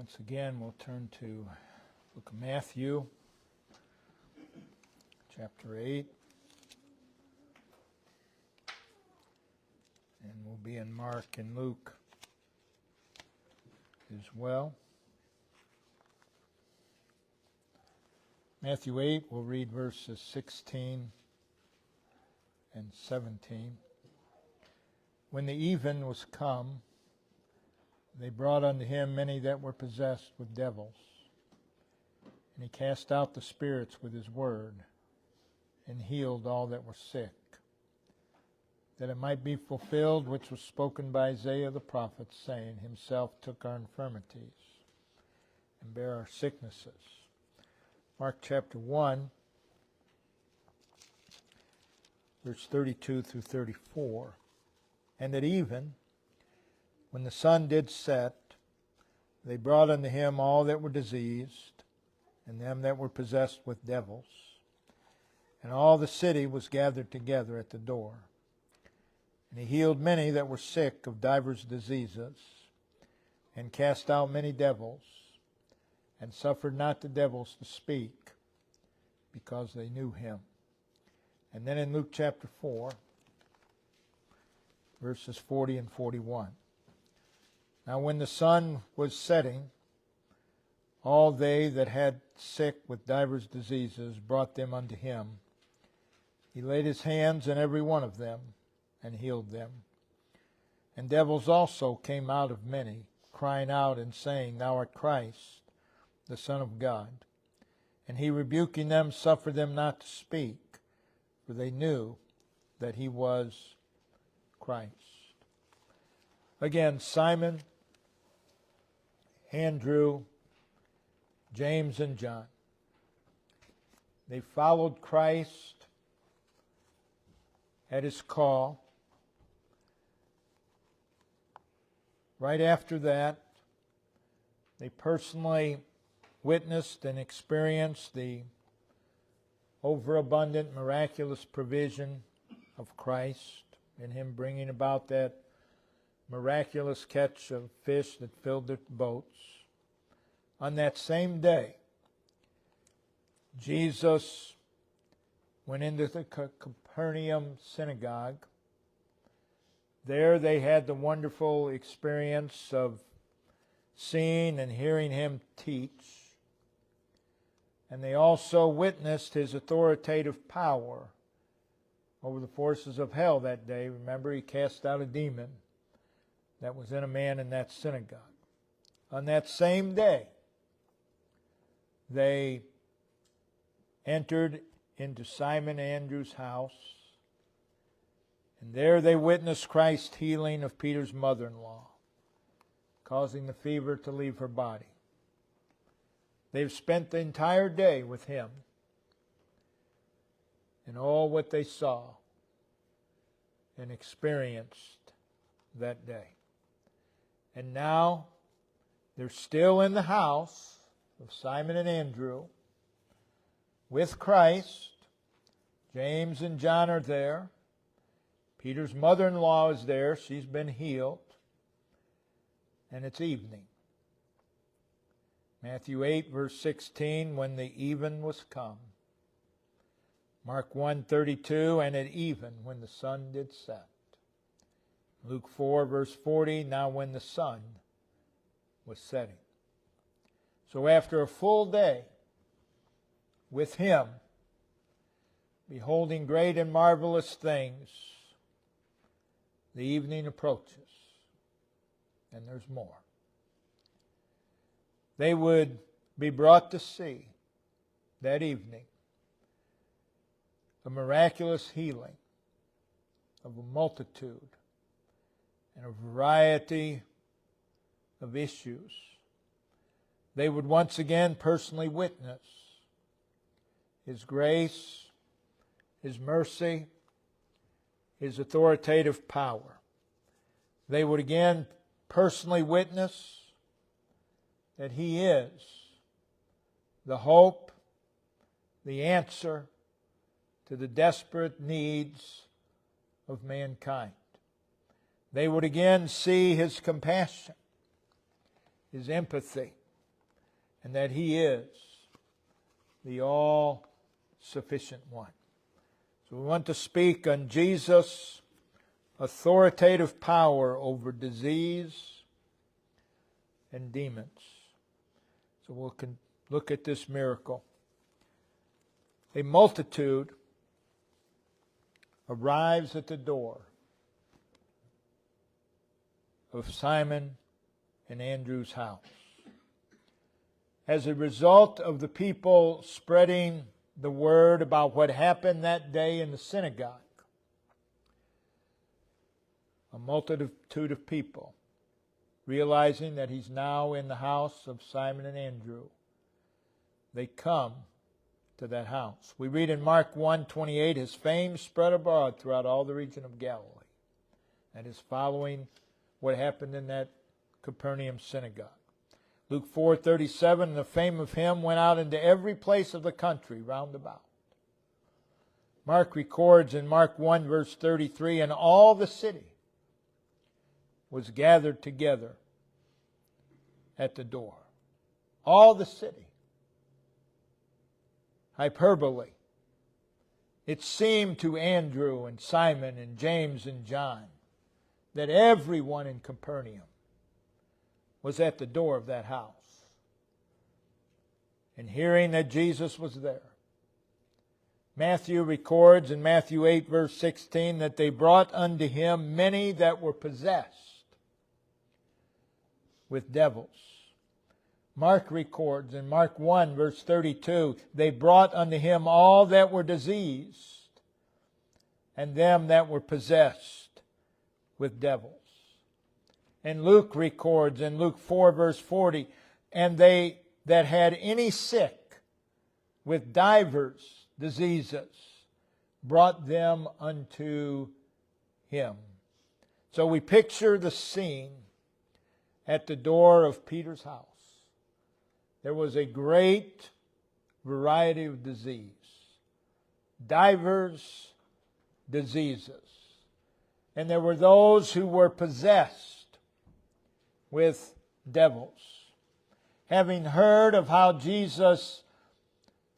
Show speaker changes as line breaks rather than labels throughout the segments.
Once again, we'll turn to the book of Matthew, chapter 8. And we'll be in Mark and Luke as well. Matthew 8, we'll read verses 16 and 17. When the even was come, they brought unto him many that were possessed with devils. And he cast out the spirits with his word, and healed all that were sick, that it might be fulfilled which was spoken by Isaiah the prophet, saying, Himself took our infirmities, and bare our sicknesses. Mark chapter 1, verse 32 through 34. And at even, when the sun did set, they brought unto him all that were diseased, and them that were possessed with devils. And all the city was gathered together at the door. And he healed many that were sick of divers diseases, and cast out many devils, and suffered not the devils to speak, because they knew him. And then in Luke chapter 4, verses 40 and 41. Now when the sun was setting, all they that had sick with divers diseases brought them unto him. He laid his hands on every one of them, and healed them. And devils also came out of many, crying out and saying, Thou art Christ, the Son of God. And he, rebuking them, suffered them not to speak, for they knew that he was Christ. Again, Simon, Andrew, James, and John. They followed Christ at his call. Right after that, they personally witnessed and experienced the overabundant, miraculous provision of Christ in him bringing about that miraculous catch of fish that filled their boats. On that same day, Jesus went into the Capernaum synagogue. There they had the wonderful experience of seeing and hearing him teach. And they also witnessed his authoritative power over the forces of hell that day. Remember, he cast out a demon that was in a man in that synagogue. On that same day, they entered into Simon Andrew's house, and there they witnessed Christ's healing of Peter's mother-in-law, causing the fever to leave her body. They've spent the entire day with him, and all what they saw and experienced that day. And now they're still in the house of Simon and Andrew with Christ. James and John are there. Peter's mother-in-law is there. She's been healed. And it's evening. Matthew 8, verse 16, when the even was come. Mark 1:32, and at even, when the sun did set. Luke 4, verse 40, now when the sun was setting. So after a full day with him, beholding great and marvelous things, the evening approaches, and there's more. They would be brought to see that evening a miraculous healing of a multitude and a variety of issues. They would once again personally witness his grace, his mercy, his authoritative power. They would again personally witness that he is the hope, the answer to the desperate needs of mankind. They would again see his compassion, his empathy, and that He is the all-sufficient one. So we want to speak on Jesus' authoritative power over disease and demons. So we'll look at this miracle. A multitude arrives at the door of Simon and Andrew's house. As a result of the people spreading the word about what happened that day in the synagogue, a multitude of people, realizing that He's now in the house of Simon and Andrew, they come to that house. We read in Mark 1:28, His fame spread abroad throughout all the region of Galilee. That is following what happened in that Capernaum synagogue. Luke 4:37, the fame of Him went out into every place of the country round about. Mark records in Mark 1 verse 33, and all the city was gathered together at the door. All the city. Hyperbole. It seemed to Andrew and Simon and James and John that everyone in Capernaum was at the door of that house. And hearing that Jesus was there, Matthew records in Matthew 8 verse 16 that they brought unto Him many that were possessed with devils. Mark records in Mark 1 verse 32, they brought unto Him all that were diseased and them that were possessed with devils. And Luke records in Luke 4 verse 40, and they that had any sick with divers diseases brought them unto Him. So we picture the scene at the door of Peter's house. There was a great variety of disease, divers diseases. And there were those who were possessed with devils. Having heard of how Jesus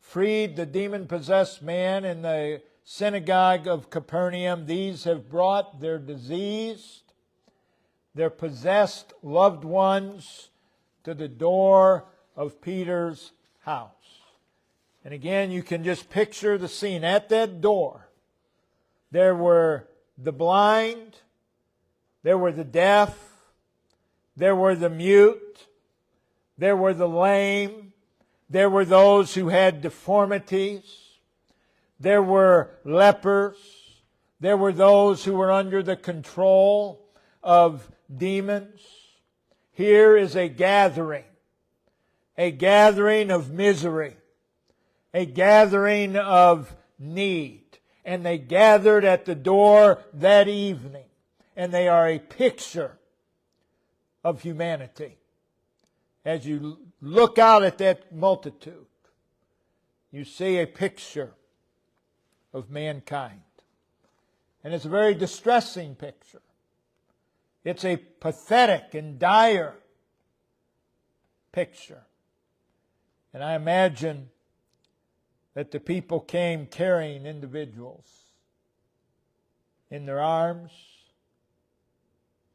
freed the demon-possessed man in the synagogue of Capernaum, these have brought their diseased, their possessed loved ones to the door of Peter's house. And again, you can just picture the scene. At that door, there were the blind, there were the deaf, there were the mute, there were the lame, there were those who had deformities, there were lepers, there were those who were under the control of demons. Here is a gathering of misery, a gathering of need. And they gathered at the door that evening. And they are a picture of humanity. As you look out at that multitude, you see a picture of mankind. And it's a very distressing picture. It's a pathetic and dire picture. And I imagine that the people came carrying individuals in their arms,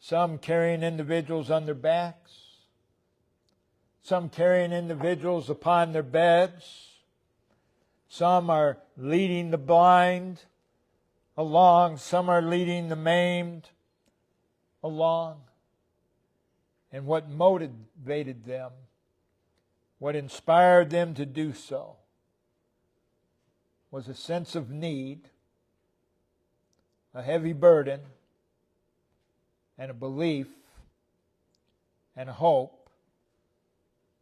some carrying individuals on their backs, some carrying individuals upon their beds, some are leading the blind along, some are leading the maimed along. And what motivated them, what inspired them to do so, was a sense of need, a heavy burden, and a belief and a hope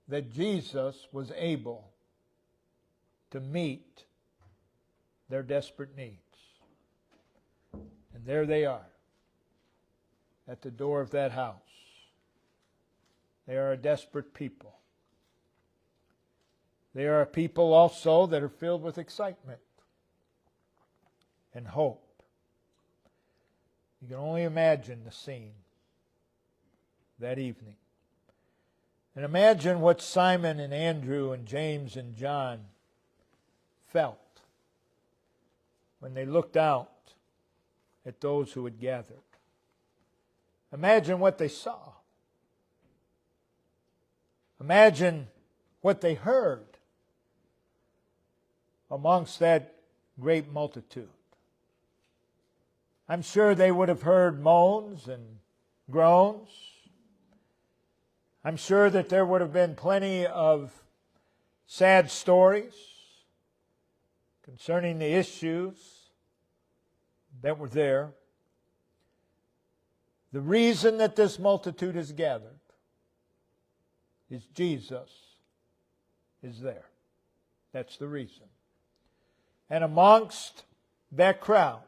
that Jesus was able to meet their desperate needs. And there they are, at the door of that house. They are a desperate people. They are a people also that are filled with excitement and hope. You can only imagine the scene that evening. And imagine what Simon and Andrew and James and John felt when they looked out at those who had gathered. Imagine what they saw. Imagine what they heard amongst that great multitude. I'm sure they would have heard moans and groans. I'm sure that there would have been plenty of sad stories concerning the issues that were there. The reason that this multitude is gathered is Jesus is there. That's the reason. And amongst that crowd,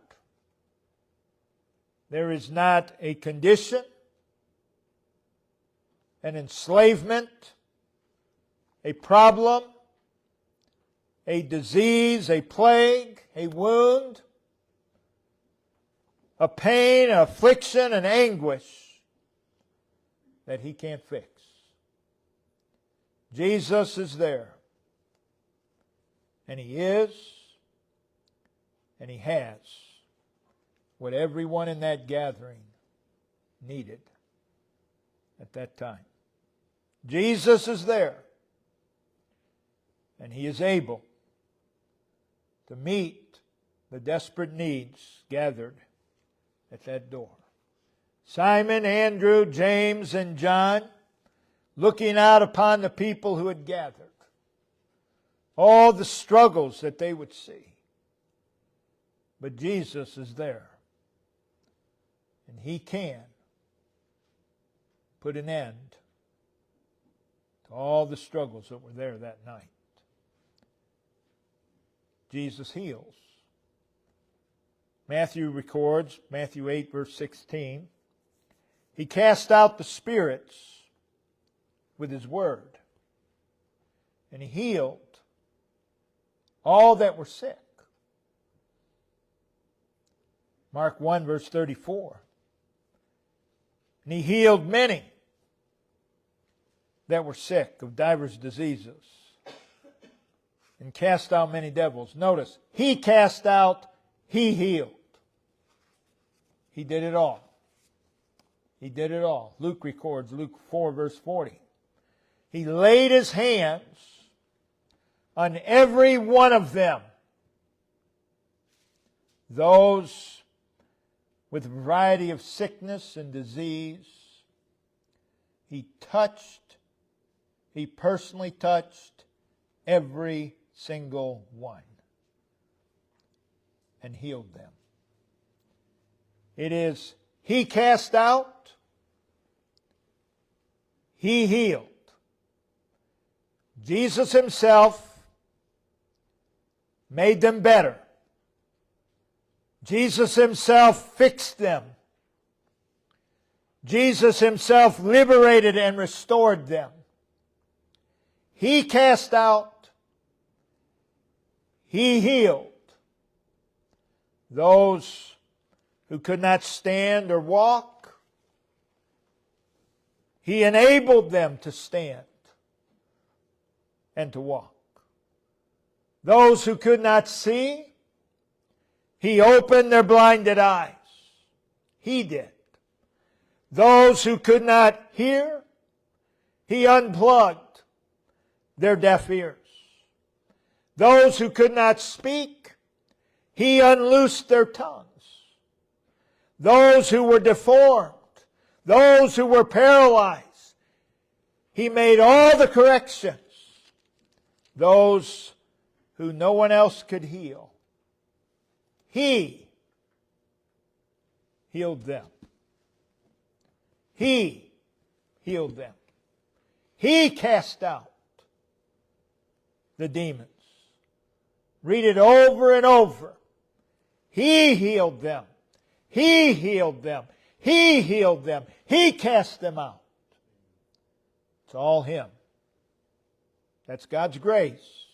there is not a condition, an enslavement, a problem, a disease, a plague, a wound, a pain, an affliction, an anguish that He can't fix. Jesus is there. And He is, and He has what everyone in that gathering needed at that time. Jesus is there, and He is able to meet the desperate needs gathered at that door. Simon, Andrew, James, and John, looking out upon the people who had gathered, all the struggles that they would see. But Jesus is there, and He can put an end to all the struggles that were there that night. Jesus heals. Matthew records, Matthew 8, verse 16, He cast out the spirits with His word, and He healed all that were sick. Mark 1, verse 34, and He healed many that were sick of divers diseases, and cast out many devils. Notice, He cast out, He healed. He did it all. He did it all. Luke records, Luke 4, verse 40. He laid His hands on every one of them. Those with a variety of sickness and disease, He personally touched every single one and healed them. It is He cast out, He healed. Jesus Himself made them better. Jesus Himself fixed them. Jesus Himself liberated and restored them. He cast out, He healed those who could not stand or walk. He enabled them to stand and to walk. Those who could not see, He opened their blinded eyes. He did. Those who could not hear, He unplugged their deaf ears. Those who could not speak, He unloosed their tongues. Those who were deformed, those who were paralyzed, He made all the corrections. Those who no one else could heal, He healed them. He healed them. He cast out the demons. Read it over and over. He healed them. He healed them. He healed them. He cast them out. It's all Him. That's God's grace.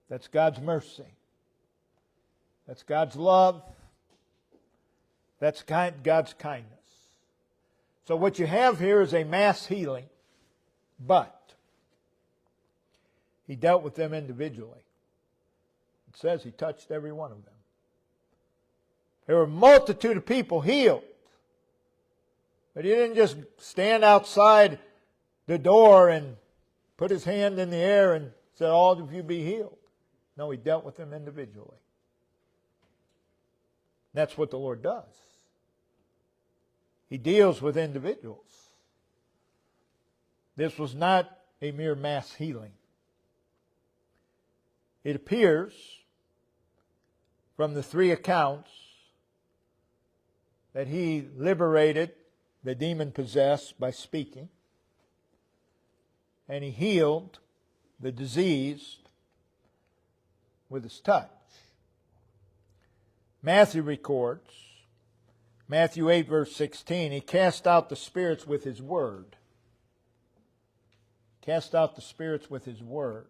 That's God's mercy. That's God's love. That's God's kindness. So what you have here is a mass healing. But He dealt with them individually. It says He touched every one of them. There were a multitude of people healed. But He didn't just stand outside the door and put His hand in the air and said, all of you be healed. No, He dealt with them individually. That's what the Lord does. He deals with individuals. This was not a mere mass healing. It appears from the three accounts that He liberated the demon-possessed by speaking, and He healed the diseased with His touch. Matthew records, Matthew 8 verse 16, He cast out the spirits with His word. Cast out the spirits with His word.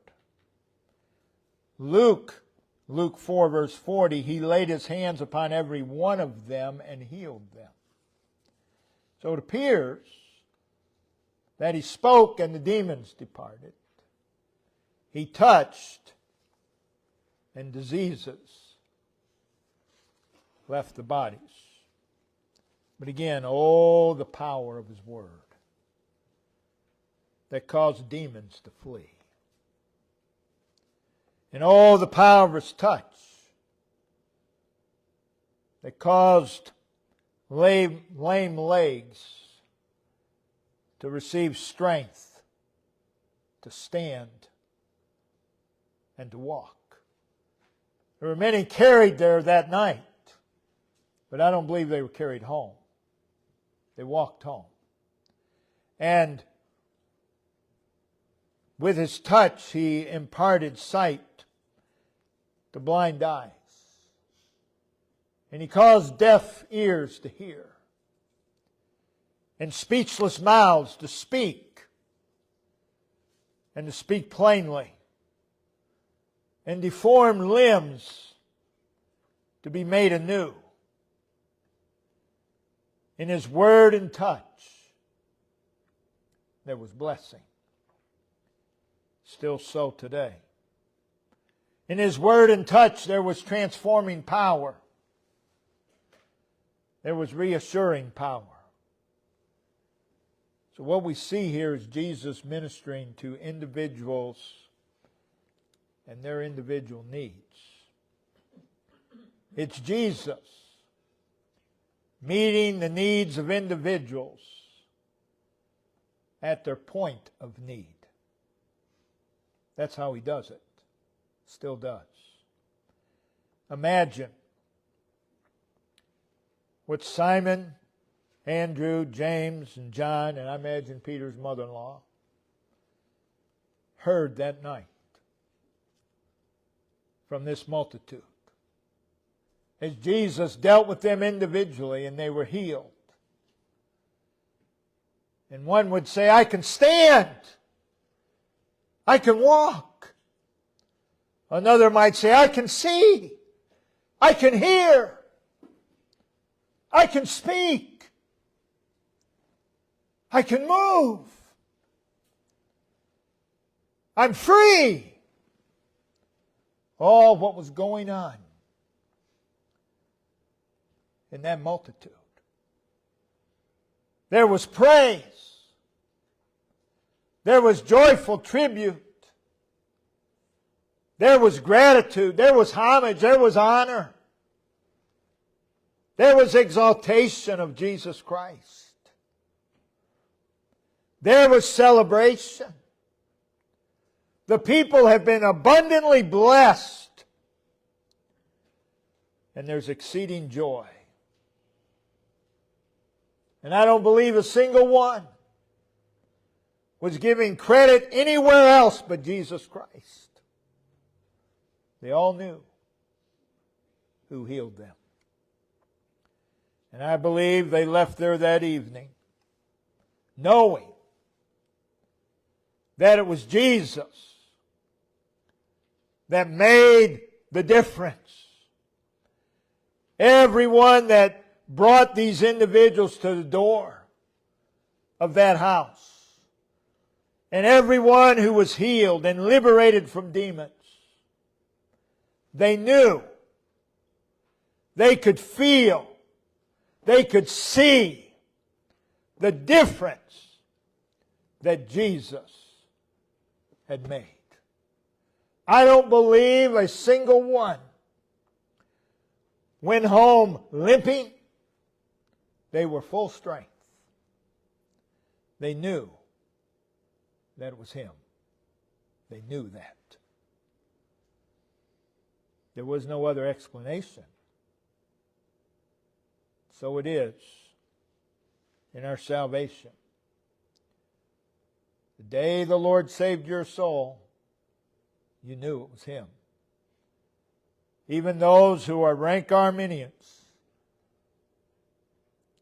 Luke 4 verse 40, He laid His hands upon every one of them and healed them. So it appears that He spoke and the demons departed. He touched and diseases left the bodies. But again, oh, the power of His word that caused demons to flee. And oh, the power of His touch that caused lame legs to receive strength to stand and to walk. There were many carried there that night, but I don't believe they were carried home. They walked home. And with His touch, He imparted sight to blind eyes. And He caused deaf ears to hear. And speechless mouths to speak. And to speak plainly. And deformed limbs to be made anew. In His word and touch, there was blessing. Still so today. In His word and touch, there was transforming power. There was reassuring power. So what we see here is Jesus ministering to individuals and their individual needs. It's Jesus meeting the needs of individuals at their point of need. That's how He does it. Still does. Imagine what Simon, Andrew, James, and John, and I imagine Peter's mother-in-law, heard that night from this multitude. As Jesus dealt with them individually and they were healed. And one would say, I can stand. I can walk. Another might say, I can see. I can hear. I can speak. I can move. I'm free. All what was going on in that multitude. There was praise. There was joyful tribute. There was gratitude. There was homage. There was honor. There was exaltation of Jesus Christ. There was celebration. The people have been abundantly blessed. And there's exceeding joy. And I don't believe a single one was giving credit anywhere else but Jesus Christ. They all knew who healed them. And I believe they left there that evening knowing that it was Jesus that made the difference. Everyone that brought these individuals to the door of that house, and everyone who was healed and liberated from demons, they knew, they could feel, they could see the difference that Jesus had made. I don't believe a single one went home limping. They were full strength. They knew that it was Him. They knew that. There was no other explanation. So it is in our salvation. The day the Lord saved your soul, you knew it was Him. Even those who are rank Arminians,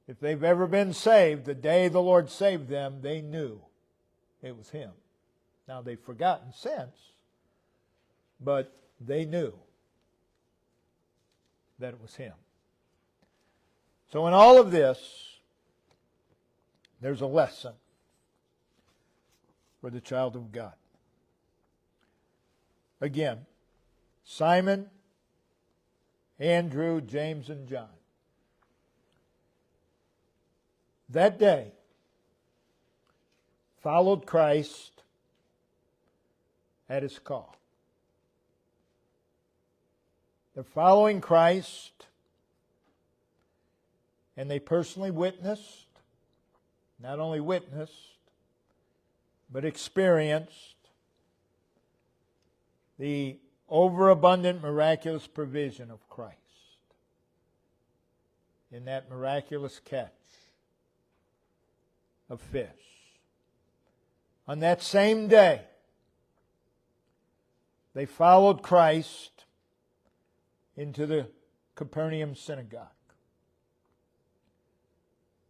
if they've ever been saved, the day the Lord saved them, they knew it was Him. Now they've forgotten since, but they knew that it was Him. So in all of this, there's a lesson for the child of God. Again, Simon, Andrew, James, and John. That day, followed Christ at His call. They're following Christ, and they personally witnessed, not only witnessed, but experienced the overabundant miraculous provision of Christ in that miraculous catch of fish. On that same day, they followed Christ into the Capernaum synagogue,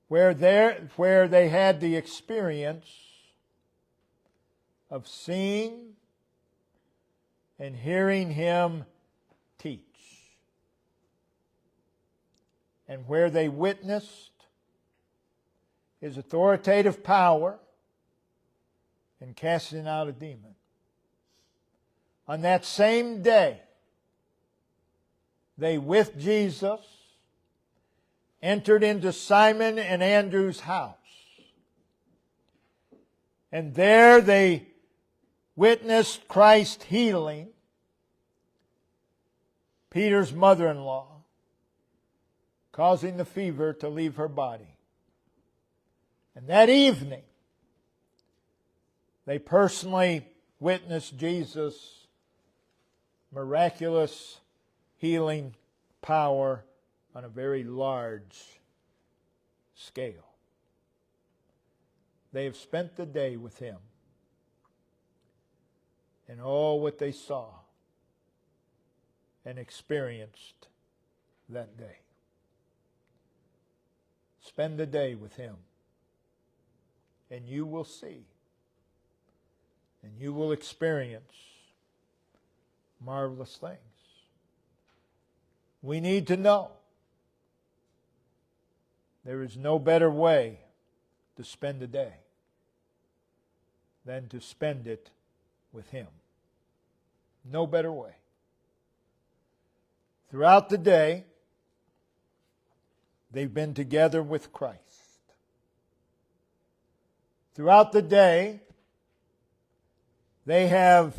where they had the experience of seeing and hearing Him teach, and where they witnessed His authoritative power in casting out a demon. On that same day, they, with Jesus, entered into Simon and Andrew's house. And there they witnessed Christ healing Peter's mother-in-law, causing the fever to leave her body. And that evening, they personally witnessed Jesus' miraculous healing power on a very large scale. They have spent the day with Him. And all what they saw and experienced that day. Spend the day with Him, and you will see, and you will experience marvelous things. We need to know there is no better way to spend a day than to spend it with Him. No better way. Throughout the day, they've been together with Christ. Throughout the day, they have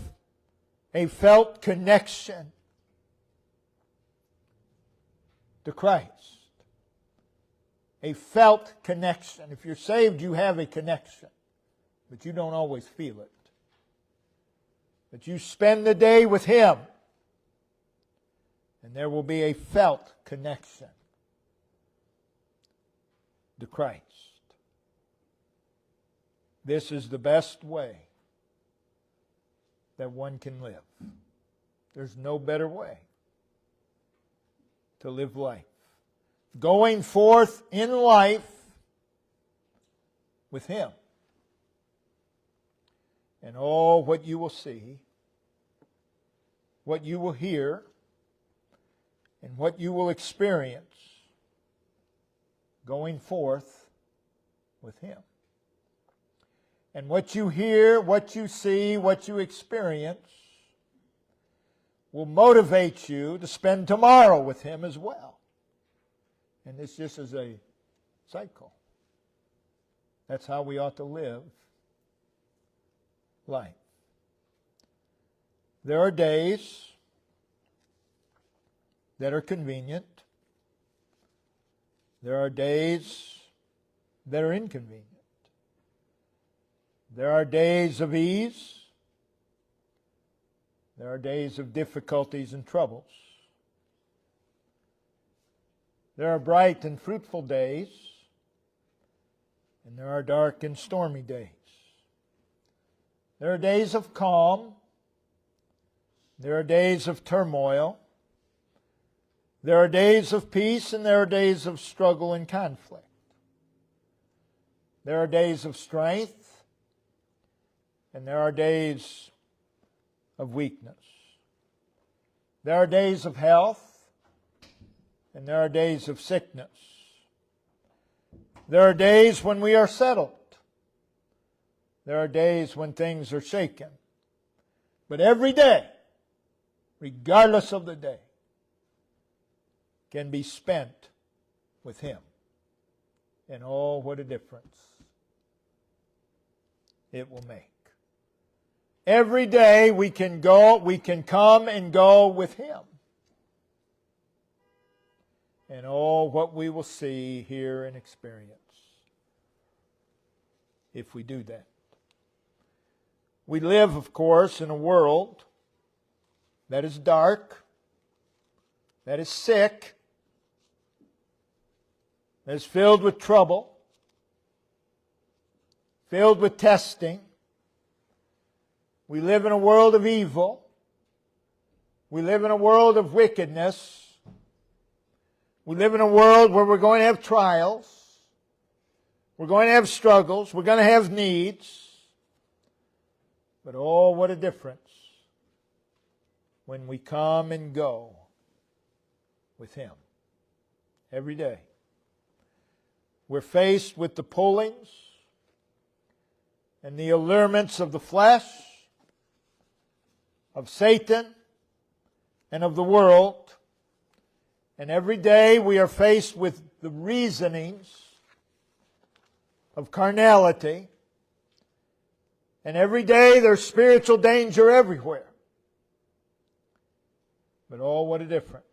a felt connection to Christ. A felt connection. If you're saved, you have a connection, but you don't always feel it. But you spend the day with Him, and there will be a felt connection to Christ. This is the best way that one can live. There's no better way to live life. Going forth in life with Him. And all what you will see, what you will hear, and what you will experience going forth with Him. And what you hear, what you see, what you experience will motivate you to spend tomorrow with Him as well. And this just is a cycle. That's how we ought to live life. There are days that are convenient. There are days that are inconvenient. There are days of ease. There are days of difficulties and troubles. There are bright and fruitful days, and there are dark and stormy days. There are days of calm. There are days of turmoil. There are days of peace, and there are days of struggle and conflict. There are days of strength, and there are days of weakness. There are days of health, and there are days of sickness. There are days when we are settled. There are days when things are shaken. But every day, regardless of the day, can be spent with Him. And oh, what a difference it will make. Every day we can come and go with Him. And oh, what we will see, hear, and experience if we do that. We live, of course, in a world that is dark, that is sick, that is filled with trouble, filled with testing. We live in a world of evil. We live in a world of wickedness. We live in a world where we're going to have trials. We're going to have struggles. We're going to have needs. But oh, what a difference when we come and go with Him every day. We're faced with the pullings and the allurements of the flesh, of Satan, and of the world. And every day we are faced with the reasonings of carnality. And every day there's spiritual danger everywhere. But oh, what a difference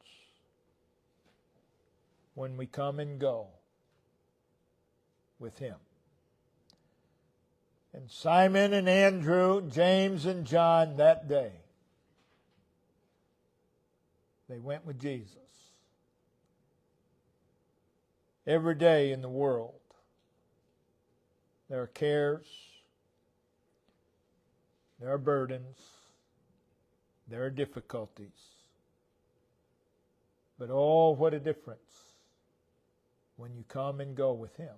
when we come and go with Him. And Simon and Andrew, James and John that day, they went with Jesus. Every day in the world, there are cares, there are burdens, there are difficulties. But oh, what a difference when you come and go with Him.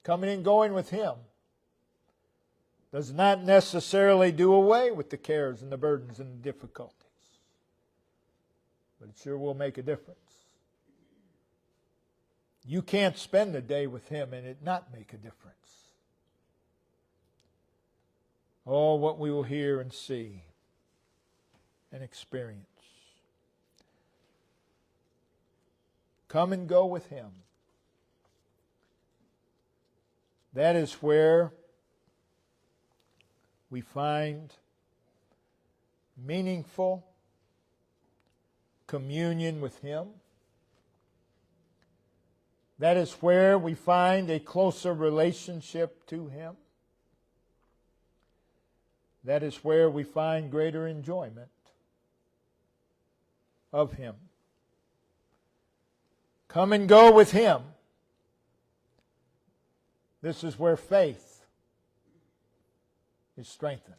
Coming and going with Him does not necessarily do away with the cares and the burdens and the difficulties. But it sure will make a difference. You can't spend a day with Him and it not make a difference. Oh, what we will hear and see and experience. Come and go with Him. That is where we find meaningful communion with Him. That is where we find a closer relationship to Him. That is where we find greater enjoyment of Him. Come and go with Him. This is where faith is strengthened.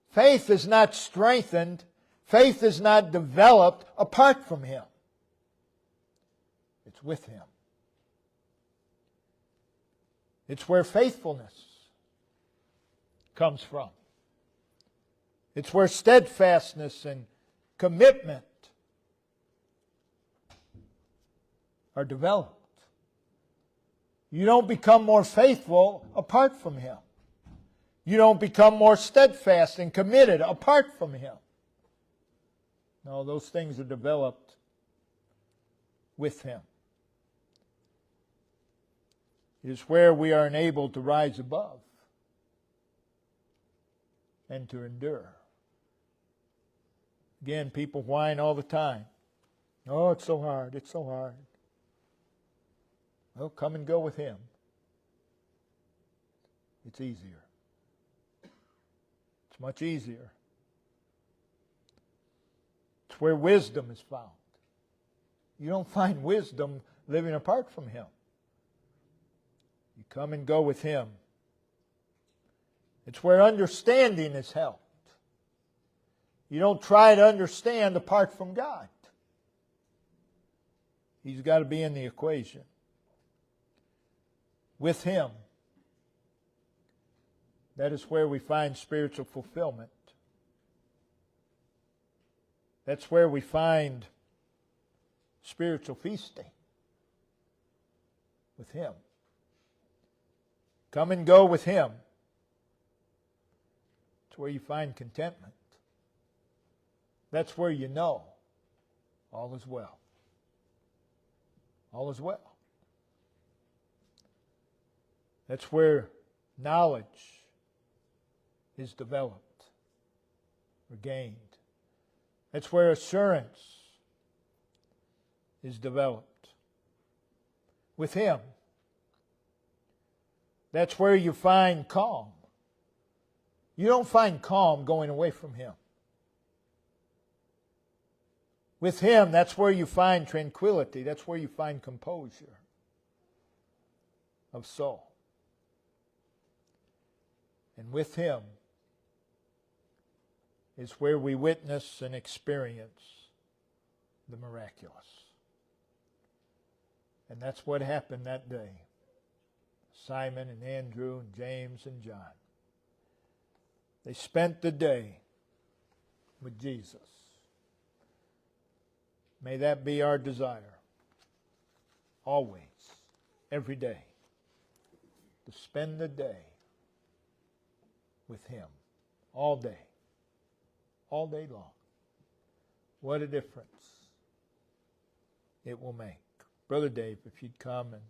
Faith is not strengthened, faith is not developed apart from Him. It's with Him. It's where faithfulness comes from. It's where steadfastness and commitment are developed. You don't become more faithful apart from Him. You don't become more steadfast and committed apart from Him. No, those things are developed with Him. It is where we are enabled to rise above and to endure. Again, people whine all the time. Oh, it's so hard, it's so hard. Well, come and go with Him. It's easier. It's much easier. It's where wisdom is found. You don't find wisdom living apart from Him. You come and go with Him. It's where understanding is helped. You don't try to understand apart from God. He's got to be in the equation. With Him, that is where we find spiritual fulfillment. That's where we find spiritual feasting. With Him. Come and go with Him. It's where you find contentment. That's where you know all is well. All is well. That's where knowledge is developed or gained. That's where assurance is developed. With Him. That's where you find calm. You don't find calm going away from Him. With Him, that's where you find tranquility. That's where you find composure of soul. And with Him is where we witness and experience the miraculous. And that's what happened that day. Simon and Andrew and James and John. They spent the day with Jesus. May that be our desire. Always. Every day. To spend the day with Him. All day. All day long. What a difference it will make. Brother Dave, if you'd come and